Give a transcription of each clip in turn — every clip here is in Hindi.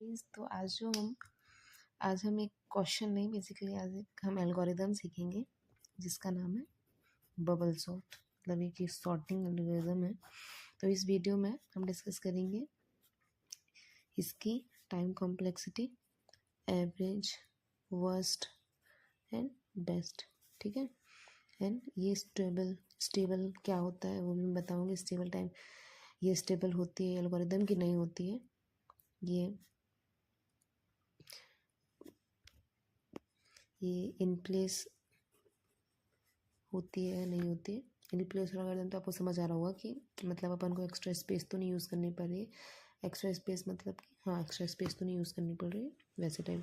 तो आज हम एक क्वेश्चन नहीं, बेसिकली आज एक हम एल्गोरिदम सीखेंगे जिसका नाम है बबल सॉर्ट। मतलब एक सॉर्टिंग एल्गोरिदम है। तो इस वीडियो में हम डिस्कस करेंगे इसकी time complexity, average, worst and best. ठीक है। एंड ये स्टेबल क्या होता है वो भी मैं बताऊँगी। स्टेबल टाइम ये स्टेबल होती है एल्गोरिदम की नहीं होती है। ये इन प्लेस होती है नहीं होती है। इन प्लेस एल्गोरिदम तो आपको समझ आ रहा होगा कि मतलब अपन को एक्स्ट्रा स्पेस तो नहीं यूज़ करनी पड़ रही है। एक्स्ट्रा स्पेस मतलब कि हाँ, एक्स्ट्रा स्पेस तो नहीं यूज़ करनी पड़ रही है वैसे टाइम।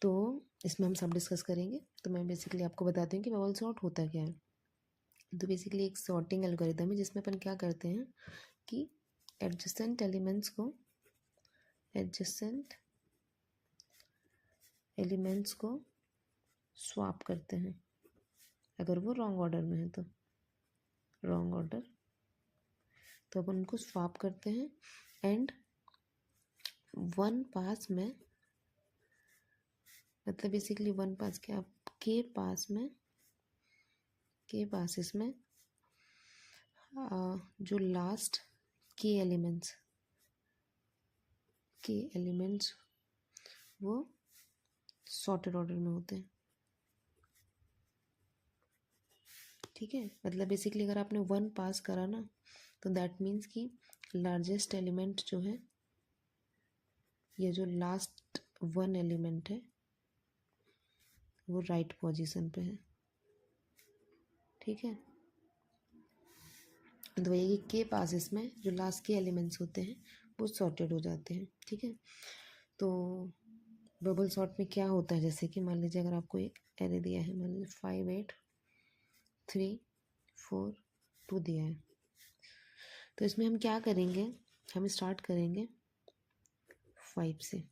तो इसमें हम सब डिस्कस करेंगे। तो मैं बेसिकली आपको बताती हूँ कि बबल सॉर्ट होता क्या है। तो बेसिकली एक सॉर्टिंग एल्गोरिदम है जिसमें अपन क्या करते हैं कि एडजेसेंट एलिमेंट्स को स्वैप करते हैं। अगर वो रॉन्ग ऑर्डर में है तो रॉन्ग ऑर्डर, तो अपन उनको स्वैप करते हैं। एंड वन पास में मतलब बेसिकली वन पास के आपके पासेस में जो लास्ट के एलिमेंट्स वो सॉर्टेड ऑर्डर में होते हैं। ठीक है। मतलब बेसिकली अगर आपने वन पास करा ना तो दैट मीन्स कि लार्जेस्ट एलिमेंट जो है ये जो लास्ट वन एलिमेंट है वो राइट पोजीशन पे है। ठीक है। तो वही के पासेस में जो लास्ट के एलिमेंट्स होते हैं वो सॉर्टेड हो जाते हैं। ठीक है। तो बबल सॉर्ट में क्या होता है, जैसे कि मान लीजिए अगर आपको एक एरे दिया है, मान लीजिए 5 8 3 4 2 दिया है। तो इसमें हम क्या करेंगे, हम स्टार्ट करेंगे 5 से।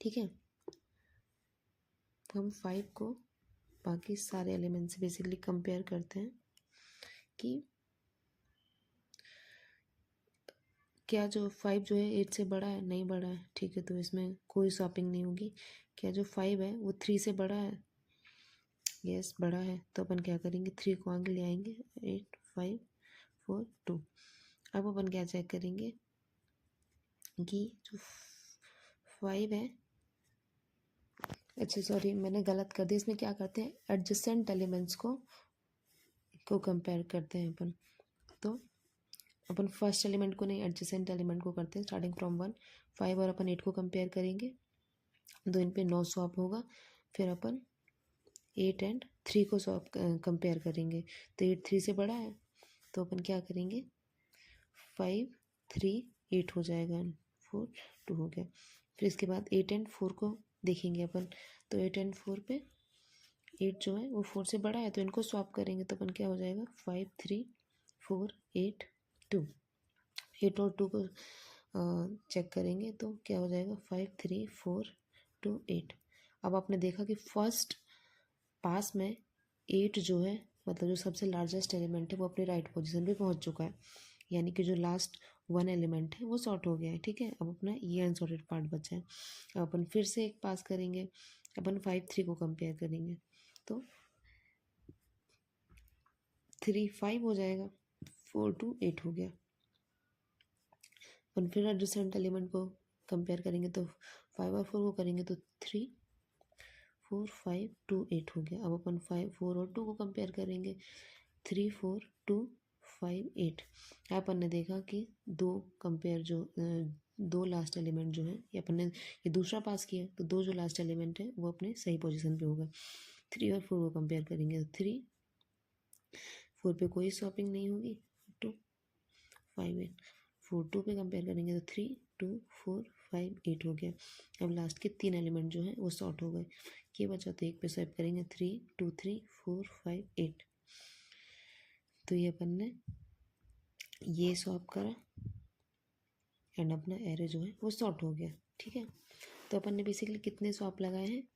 ठीक है। हम 5 को बाकी सारे एलिमेंट से बेसिकली कंपेयर करते हैं कि क्या जो 5 जो है 8 से बड़ा है, नहीं बड़ा है। ठीक है। तो इसमें कोई स्वैपिंग नहीं होगी। क्या जो 5 है वो 3 से बड़ा है, यस बड़ा है। तो अपन क्या करेंगे, 3 को आगे ले आएंगे, 8 5 4 2। अब अपन क्या चेक करेंगे कि जो 5 है, अच्छा सॉरी मैंने गलत कर दिया। इसमें क्या करते हैं, एडजेसेंट एलिमेंट्स को कंपेयर करते हैं अपन। तो अपन फर्स्ट एलिमेंट को नहीं, एडजेसेंट एलिमेंट को करते हैं स्टार्टिंग फ्रॉम 1 5 और अपन 8 को कंपेयर करेंगे। तो इन पे 9 स्वैप होगा। फिर अपन 8 एंड 3 को स्वैप कंपेयर करेंगे। तो 8 3 से बड़ा है तो अपन क्या करेंगे, 5 3 8 हो जाएगा एंड 4 2 हो गया। फिर इसके बाद 8 एंड 4 को देखेंगे अपन। तो 8 एंड 4 पे 8 जो है वो 4 से बड़ा है तो इनको स्वैप करेंगे। तो अपन क्या हो जाएगा, 5 3 4 8 2। 8 और 2 को चेक करेंगे तो क्या हो जाएगा, 5 3 4 2 8। अब आपने देखा कि फर्स्ट पास में 8 जो है मतलब जो सबसे लार्जेस्ट एलिमेंट है वो अपनी राइट पोजीशन पे पहुंच चुका है। यानी कि जो लास्ट वन एलिमेंट है वो सॉर्ट हो गया है। ठीक है। अब अपना ये अनसॉर्टेड पार्ट बचा है। अब अपन फिर से एक पास करेंगे। अपन 5 3 को कंपेयर करेंगे तो 3 5 हो जाएगा, 4 2 8 हो गया। अपन फिर एडजेसेंट एलिमेंट को कंपेयर करेंगे तो 5 और 4 को करेंगे तो 3 4 5 2 8 हो गया। अब अपन 5 4 और 2 को कंपेयर करेंगे, 3 4 2 5 8। अपन ने देखा कि दो लास्ट एलिमेंट जो है ये अपन ने ये दूसरा पास किया तो दो जो लास्ट एलिमेंट है वो अपने सही पोजीशन पे होगा। 3 और 4 को कंपेयर करेंगे तो 3 4 पे कोई स्वैपिंग नहीं होगी, 2 5 8। 4 2 पे कंपेयर करेंगे तो 3 2 4 5 8 हो गया। अब लास्ट के 3 एलिमेंट जो है वो सॉर्ट हो गए। ये बचा तो एक पे स्वैप करेंगे, 3 2 3 4 5 8। तो ये अपन ने ये स्वैप करा एंड अपना एरे जो है वो सॉर्ट हो गया। ठीक है। तो अपन ने बेसिकली कितने स्वैप लगाए हैं,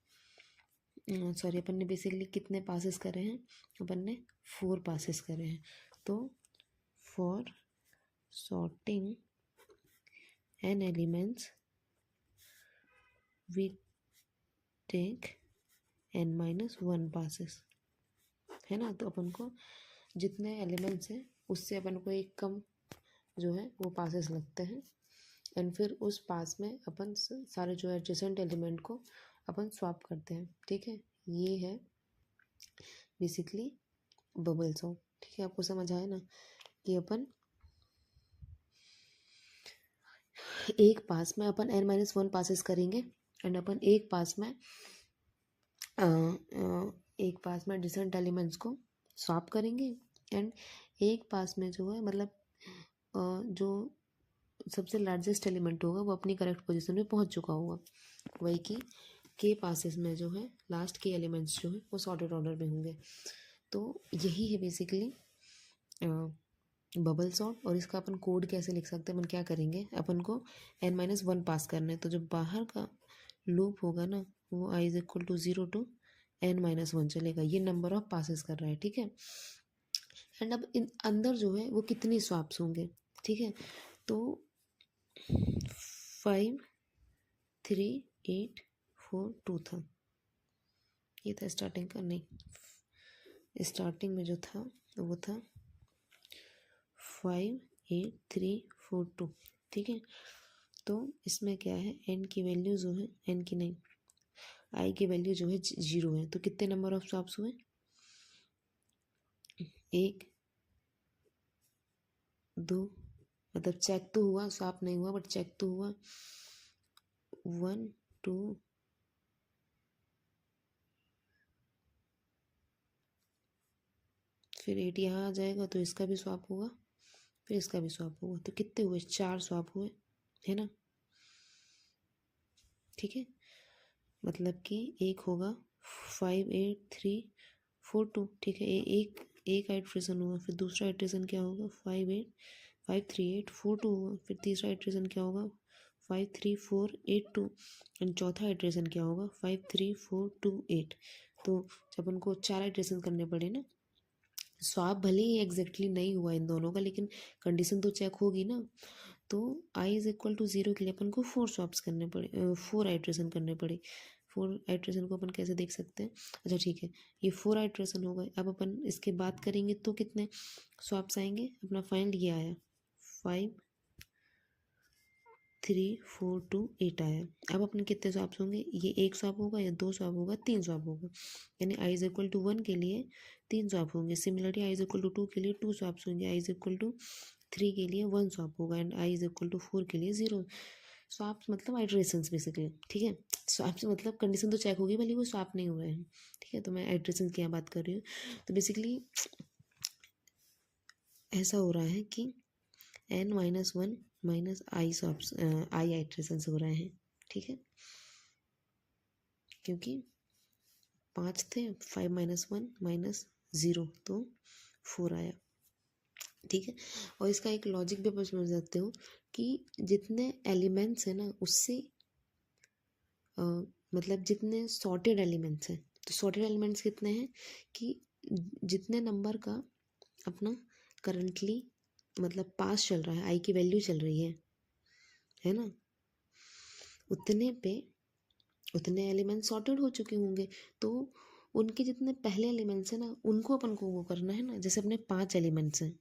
सॉरी अपन ने बेसिकली कितने पासेस करे हैं, अपन ने 4 पासेस करे हैं। तो for sorting n elements we take n-1 passes, है ना। तो अपन को जितने एलिमेंट्स हैं उससे अपन को एक कम जो है वो पासेस लगते हैं, एंड फिर उस पास में अपन सारे जो एडजेसेंट एलिमेंट को अपन स्वैप करते हैं, ठीक है। ये है बेसिकली बबल सॉर्ट, ठीक है। आपको समझ आया ना कि अपन एक पास में अपन n-1 पासेस करेंगे, एंड अपन एक पास में डिसेंट एलिमेंट्स को स्वैप करेंगे, एंड एक पास में जो है मतलब जो सबसे लार्जेस्ट एलिमेंट होगा वो अपनी करेक्ट पोजीशन में पहुंच चुका होगा, वही कि के पासेस में जो है लास्ट के एलिमेंट्स जो है वो सॉर्टेड ऑर्डर में होंगे। तो यही है बेसिकली बबल सॉर्ट। और इसका अपन कोड कैसे लिख सकते हैं, अपन क्या करेंगे, अपन को n-1 पास करना है, तो जो बाहर का लूप होगा ना वो i is equal to 0 to n-1 चलेगा, ये नंबर ऑफ पासेस कर रहा है, ठीक है। एंड अब इन अंदर जो है वो कितनी स्वैप्स होंगे, ठीक है। तो 5 3 8 4 2 था, ये था स्टार्टिंग का, नहीं स्टार्टिंग में जो था वो था 5 8 3 4 2, ठीक है। तो इसमें क्या है, n की वैल्यू जो है, n की नहीं i की वैल्यू जो है 0 है, तो कितने नंबर ऑफ स्वैप्स हुए, 1 2, मतलब चेक तो हुआ, स्वैप नहीं हुआ बट चेक तो हुआ, 1 2 फिर 8 यहाँ आ जाएगा तो इसका भी स्वैप होगा, फिर इसका भी स्वैप होगा, तो कितने हुए, 4 स्वैप हुए, है ना, ठीक है। मतलब कि एक होगा 5 8 3 4 2, ठीक है। एक आइट्रेशन हुआ, फिर दूसरा आइट्रेशन क्या होगा, 5 3 8 4 2 होगा, फिर तीसरा आइट्रेशन क्या होगा, 5 3 4 8 2, एंड चौथा आइट्रेशन क्या होगा, 5 3 4 2 8। तो जब उनको 4 आइट्रेशन करने पड़े ना, स्वैप भले ही एग्जैक्टली नहीं हुआ इन दोनों का, लेकिन कंडीशन तो चेक होगी ना। तो i इज इक्वल टू 0 के लिए अपन को 4 स्वैप्स करने पड़े, 4 आइट्रेशन करने पड़े। 4 आइट्रेशन को अपन कैसे देख सकते हैं, अच्छा ठीक है, ये 4 आइट्रेशन हो गए। अब अपन इसके बात करेंगे तो कितने स्वैप्स आएंगे, अपना फाइनल ये आया 5 3 4 2 8 आया। अब अपने कितने स्वैप्स होंगे, ये एक स्वैप होगा या 2 स्वैप होगा, 3 स्वैप होगा, यानी i इज इक्वल टू 1 के लिए 3 स्वैप होंगे। Similarly i is equal to 2 के लिए 2 स्वैप्स होंगे, i इज इक्वल टू 3 के लिए 1 स्वैप होगा, and i is equal to 4 के लिए 0 स्वैप्स, मतलब आइट्रेशंस बेसिकली, ठीक है। स्वैप्स मतलब कंडीशन तो चेक होगी भले वो स्वैप नहीं हो रहे हैं, ठीक है। तो मैं आइट्रेशंस की यहाँ बात कर रही हूँ। तो बेसिकली ऐसा हो रहा है कि n-1 माइनस आई स्वैप्स, आई आइट्रेशंस हो रहे हैं, ठीक है, क्योंकि 5 थे, 5 -1 -0 तो 4 आया, ठीक है। और इसका एक लॉजिक भी आप समझ सकते हो कि जितने एलिमेंट्स हैं ना उससे मतलब जितने सॉर्टेड एलिमेंट्स हैं, तो सॉर्टेड एलिमेंट्स कितने हैं कि जितने नंबर का अपना करंटली मतलब पास चल रहा है, आई की वैल्यू चल रही है ना, उतने पे उतने एलिमेंट्स सॉर्टेड हो चुके होंगे। तो उनके जितने पहले एलिमेंट्स हैं ना उनको अपन को वो करना है ना, जैसे अपने 5 एलिमेंट्स हैं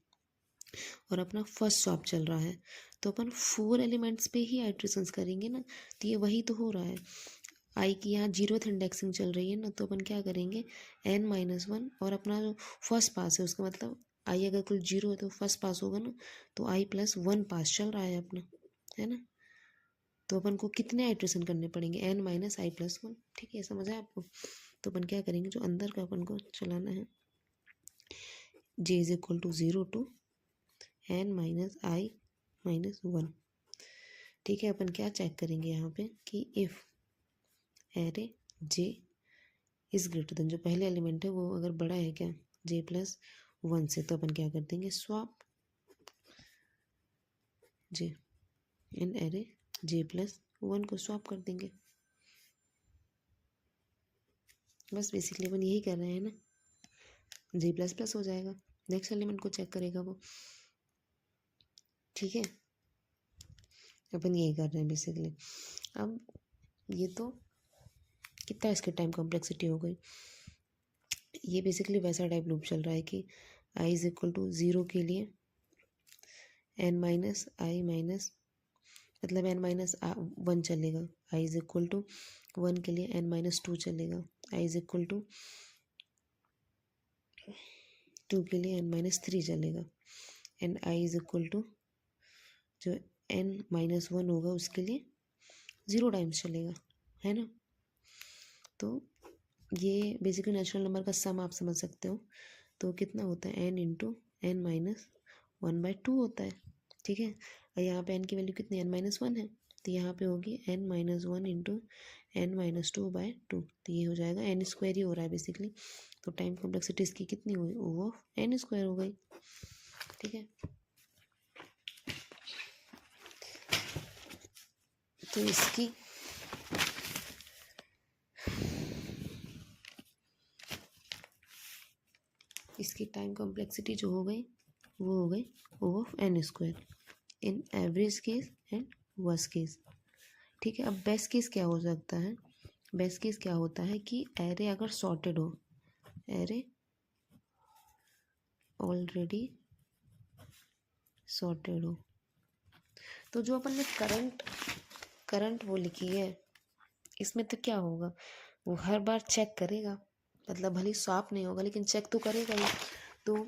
और अपना फर्स्ट स्वैप चल रहा है, तो अपन 4 एलिमेंट्स पे ही आइट्रेशंस करेंगे ना। तो ये वही तो हो रहा है, आई की यहाँ 0th इंडेक्सिंग चल रही है ना, तो अपन क्या करेंगे n-1 और अपना जो फर्स्ट पास है उसका मतलब आई अगर कुल 0 है तो फर्स्ट पास होगा ना, तो i+1 पास चल रहा है अपना, है ना। तो अपन को कितने आइट्रेशन करने पड़ेंगे, n-i+1, ठीक है, समझ आया आपको। तो अपन क्या करेंगे, जो अंदर का अपन को चलाना है j is equal to 0 to n-i-1, ठीक है। अपन क्या चेक करेंगे यहाँ पे कि if array j is greater then, जो पहले एलिमेंट है वो अगर बड़ा है क्या j+1 से, तो अपन क्या कर देंगे स्वैप j इन एरे j+1 को स्वैप कर देंगे। बस बेसिकली अपन यही कर रहे हैं ना, j++ हो जाएगा, नेक्स्ट एलिमेंट को चेक करेगा वो, ठीक है। अपन यही कर रहे हैं बेसिकली। अब ये तो कितना इसकी टाइम कॉम्प्लेक्सिटी हो गई। ये बेसिकली वैसा टाइप लूप चल रहा है कि आई इज इक्वल टू 0 के लिए n माइनस आई माइनस मतलब n-1 चलेगा। आई इज इक्वल टू 1 के लिए n-2 चलेगा। आई इज इक्वल टू 2 के लिए n-3 चलेगा। And I is equal to जो n-1 होगा उसके लिए 0 टाइम्स चलेगा, है ना। तो ये बेसिकली नेचुरल नंबर का सम आप समझ सकते हो। तो कितना होता है n इंटू n-1/2 होता है, ठीक है। और यहाँ पे n की वैल्यू कितनी n-1 है, तो यहाँ पे होगी n-1 इंटू n-2/2। तो ये हो जाएगा n² ही हो रहा है बेसिकली। तो टाइम कॉम्प्लेक्सिटी इसकी कितनी हुई, वो n² हो गई, ठीक है। तो इसकी टाइम कॉम्प्लेक्सिटी जो हो गई वो हो गई O(n²) in average case and worst case, ठीक है। अब बेस्ट केस क्या हो सकता है, बेस्ट केस क्या होता है कि एरे अगर सॉर्टेड हो, एरे ऑलरेडी सॉर्टेड हो, तो जो अपन ने करंट वो लिखी है इसमें तो क्या होगा, वो हर बार चेक करेगा, मतलब भले स्वैप नहीं होगा लेकिन चेक तो करेगा ही। तो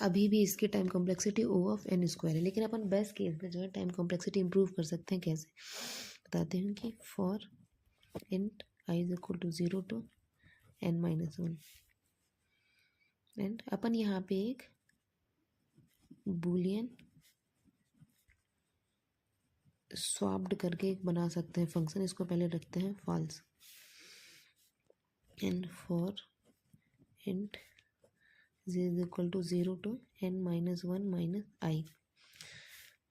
अभी भी इसकी टाइम कॉम्प्लेक्सिटी O(n²) है, लेकिन अपन बेस्ट केस में जो है टाइम कॉम्प्लेक्सिटी इंप्रूव कर सकते हैं। कैसे बताते हैं कि for int i is equal to 0 to n-1 and अपन यहाँ पे एक बूलियन स्वैप्ड करके एक बना सकते हैं फंक्शन। इसको पहले रखते हैं false and for int z is equal to 0 to n-1 minus I.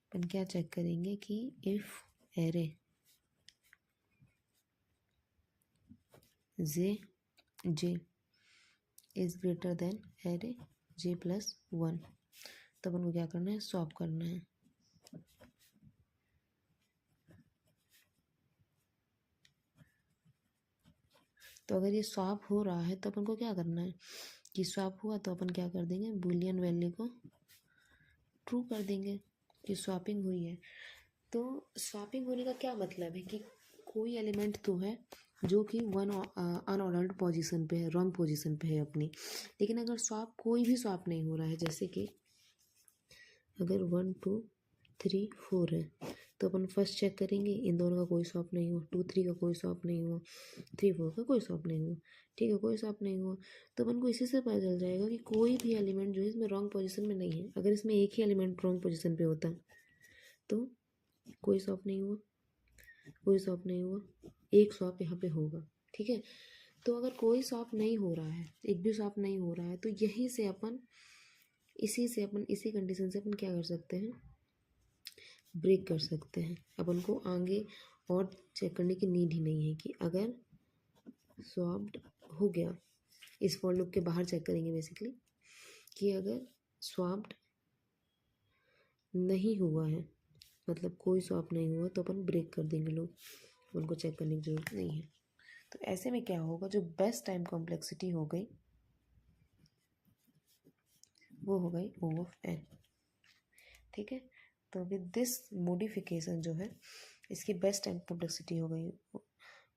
अपन क्या चेक करेंगे कि if array j is greater than array j+1, तो अपन को क्या करना है, स्वैप करना है। तो अगर ये स्वैप हो रहा है तो अपन को क्या करना है कि स्वैप हुआ तो अपन क्या कर देंगे, बूलियन वैल्यू को ट्रू कर देंगे कि स्वैपिंग हुई है। तो स्वैपिंग होने का क्या मतलब है कि कोई एलिमेंट तो है जो कि अनऑर्डर्ड पोजीशन पे है, रॉन्ग पोजीशन पे है अपनी, लेकिन अगर कोई भी स्वैप नहीं हो रहा है, जैसे कि अगर 1 2 3 4 है तो अपन फर्स्ट चेक करेंगे इन दोनों का कोई स्वैप नहीं हुआ, 2 3 का कोई स्वैप नहीं हुआ, 3 4 का कोई स्वैप नहीं हुआ, ठीक है, कोई स्वैप नहीं हुआ। तो अपन को इसी से पता चल जाएगा कि कोई भी एलिमेंट जो है इसमें रॉन्ग पोजीशन में नहीं है। अगर इसमें एक ही एलिमेंट रॉन्ग पोजीशन पे होता तो कोई स्वैप नहीं हुआ, कोई स्वैप नहीं हुआ, एक स्वैप यहाँ पे होगा, ठीक है। तो अगर कोई स्वैप नहीं हो रहा है, एक भी स्वैप नहीं हो रहा है, तो यहीं से अपन इसी कंडीशन से अपन क्या कर सकते हैं, ब्रेक कर सकते हैं। अपन को आगे और चेक करने की नीड ही नहीं है कि अगर स्वैप्ड हो गया, इस फॉर लूप के बाहर चेक करेंगे बेसिकली कि अगर स्वैप्ड नहीं हुआ है, मतलब कोई स्वैप नहीं हुआ, तो अपन ब्रेक कर देंगे लूप, उनको चेक करने की जरूरत नहीं है। तो ऐसे में क्या होगा, जो बेस्ट टाइम कॉम्प्लेक्सिटी हो गई वो हो गई O(n), ठीक है। तो विद दिस मॉडिफिकेशन जो है इसकी बेस्ट टाइम कॉम्प्लेक्सिटी हो गई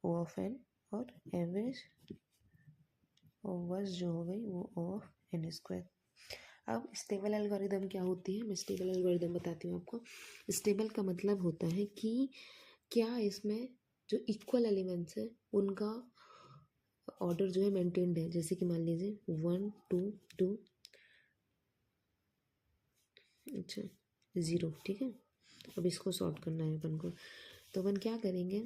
O(n) और एवरेज और वर्स्ट जो हो गई वो O(n²). अब स्टेबल एल्गोरिदम क्या होती है, मैं स्टेबल एल्गोरिदम बताती हूँ आपको। स्टेबल का मतलब होता है कि क्या इसमें जो इक्वल एलिमेंट्स है उनका ऑर्डर जो है मेंटेन्ड है। जैसे कि मान लीजिए 1 2 2 अच्छा 0, ठीक है। अब इसको सॉर्ट करना है अपन को, तो अपन क्या करेंगे,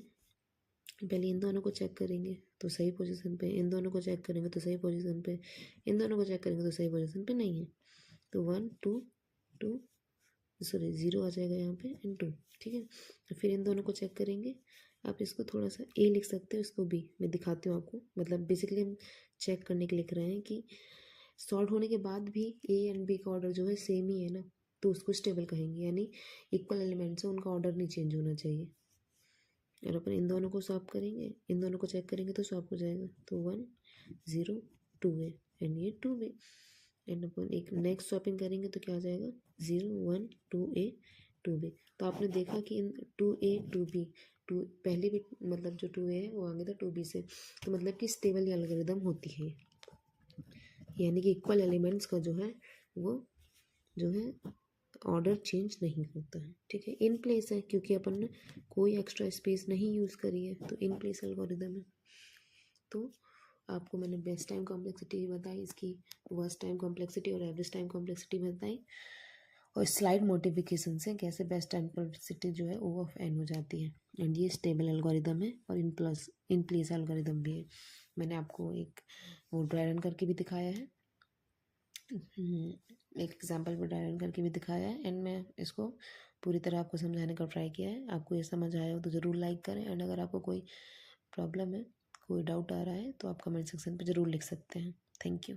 पहले इन दोनों को चेक करेंगे तो सही पोजीशन पे, इन दोनों को चेक करेंगे तो सही पोजीशन पे, इन दोनों को चेक करेंगे तो सही पोजीशन पे नहीं है। तो 1 2 2 सॉरी 0 आ जाएगा यहाँ पे एंड 2, ठीक है। तो फिर इन दोनों को चेक करेंगे। आप इसको थोड़ा सा ए लिख सकते हो, इसको बी, मैं दिखाती हूँ आपको। मतलब बेसिकली हम चेक करने के लिख रहे हैं कि सॉर्ट होने के बाद भी ए एंड बी का ऑर्डर जो है सेम ही है ना, तो उसको स्टेबल कहेंगे, यानी इक्वल एलिमेंट्स है उनका ऑर्डर नहीं चेंज होना चाहिए। और अपन इन दोनों को सॉल्व करेंगे, इन दोनों को चेक करेंगे तो सॉल्व हो जाएगा। तो 1 0 2a एंड ये 2b एंड अपन एक नेक्स्ट स्वैपिंग करेंगे तो क्या आ जाएगा 0 1 2a 2b। तो आपने देखा कि इन 2a 2b टू पहले भी मतलब जो 2a है वो आगे था 2b से, तो मतलब कि स्टेबल एल्गोरिदम होती है, यानी कि इक्वल एलिमेंट्स का जो है वो जो है ऑर्डर चेंज नहीं होता है। ठीक है, इन प्लेस है क्योंकि अपन ने कोई एक्स्ट्रा स्पेस नहीं यूज़ करी है, तो इन प्लेस एल्गोरिदम है। तो आपको मैंने बेस्ट टाइम कॉम्प्लेक्सिटी बताई, इसकी वर्स्ट टाइम कॉम्प्लेक्सिटी और एवरेज टाइम कॉम्प्लेक्सिटी बताई, और स्लाइड मोटिफिकेशन से कैसे बेस्ट टाइम कॉम्प्लेक्सिटी जो है O ऑफ n हो जाती है। एंड ये स्टेबल एल्गोरिदम है और इन प्लेस एल्गोरिदम भी है। मैंने आपको एक वो ड्राई रन करके भी दिखाया है, एक एग्जांपल में ड्राई रन करके भी दिखाया है, एंड मैं इसको पूरी तरह आपको समझाने का ट्राई किया है। आपको ये समझ आया हो तो ज़रूर लाइक करें, एंड अगर आपको कोई प्रॉब्लम है, कोई डाउट आ रहा है तो आप कमेंट सेक्शन पे ज़रूर लिख सकते हैं। Thank you.